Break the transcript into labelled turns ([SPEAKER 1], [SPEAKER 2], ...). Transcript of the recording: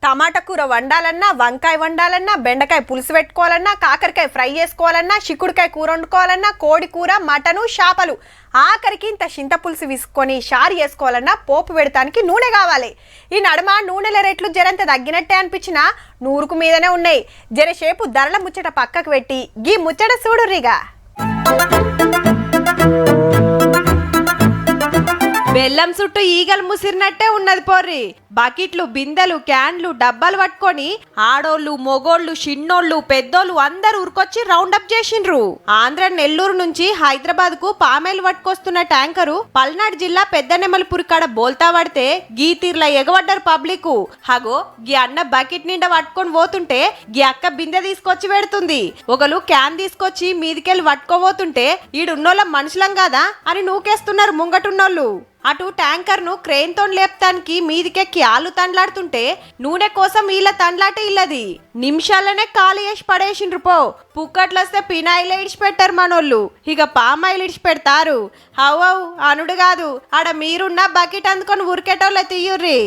[SPEAKER 1] టమాటా కూర వండాలన్నా, వంకాయ వండాలన్నా, బెండకాయ పులుసు పెట్టుకోవాలన్నా, కాకరకాయ ఫ్రై చేసుకోవాలన్నా, చిక్కుడుకాయ కూర వండుకోవాలన్నా, కోడి కూర, మటను, చేపలు, ఆఖరికి ఇంత చింతపులుసు విసుకొని షారు చేసుకోవాలన్నా పోపు పెడతానికి నూనె కావాలి. ఈ నడుమ నూనెల రేట్లు జరంత తగ్గినట్టే అనిపించినా నూరుకు మీదనే ఉన్నాయి. జరసేపు ధరల ముచ్చట పక్కకు పెట్టి గీ ముచ్చట చూడుర్రిగా. బెల్లం చుట్టూ ఈగలు ముసిరినట్టే ఉన్నది పోర్రి. బకెట్లు, బిందెలు, క్యాన్లు, డబ్బాలు పట్టుకొని ఆడోళ్ళు, మొగోళ్ళు, చిన్నోళ్ళు, పెద్దోళ్ళు అందరు ఊరుకొచ్చి రౌండప్ చేసిండ్రు. ఆంధ్ర నెల్లూరు నుంచి హైదరాబాద్ కు పామాయిల్ పట్టుకొస్తున్న ట్యాంకరు పల్నాడు జిల్లా పెద్దనెమలపూరి కాడ బోల్తా పడితే గీ తీర్ల ఎగబడ్డారు పబ్లిక్. హగో గీ అన్న బకెట్ నిండా పట్టుకొని పోతుంటే గీ అక్క బిందె తీసుకొచ్చి పెడుతుంది. ఒకరు క్యాన్ తీసుకొచ్చి మీదికెళ్ళి పట్టుకోబోతుంటే ఈడున్నోళ్ళ మనుషులం కాదా అని నూకేస్తున్నారు ముంగటున్నోళ్ళు. అటు ట్యాంకర్ ను క్రెయిన్ తో లేపటానికి మీదికెక్కి ఆలు తండ్లాడుతుంటే నూనె కోసం వీళ్ళ తండ్లాట ఇల్లది. నిమిషాలనే ఖాళీ చేసి పడేసిండ్రు. పుక్కట్లొస్తే పినాయిల్ ఇడిచి పెట్టారు మనోళ్ళు, ఇక పామాయిల్ ఇడిచి పెడతారు. అవ్వవు అనుడు కాదు, ఆడ మీరున్న బకెట్ అందుకొని ఉరికేటోళ్ళ తీయుర్రి.